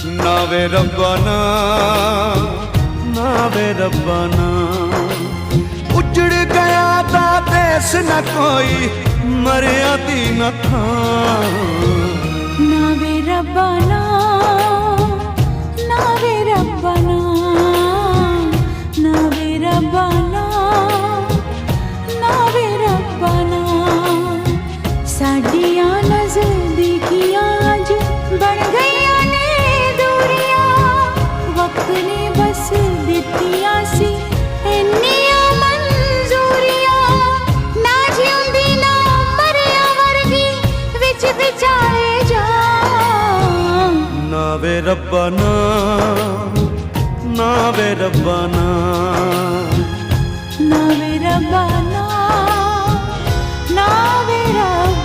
ना वे रब्बा ना, ना वे रब्बा ना। उजड़ गया ता देश न कोई, मरिया दी न था। ना वे रब्बा ना, ना वे रब्बा ना, ना वे रब्बा ना, ना वे रब्बा ना। साडियां नज़दीकियां अज बन गईयां ने दूरियां, वक्त ने बस दित्तियां सी इन्नियां मंजूरियां। ना जिउंदी ना मरिया वर्गी विच विचारे जा। ना वे रब्बा ना, ना वे रब्बा ना, ना वे रब्बा ना, ना वे रब्बा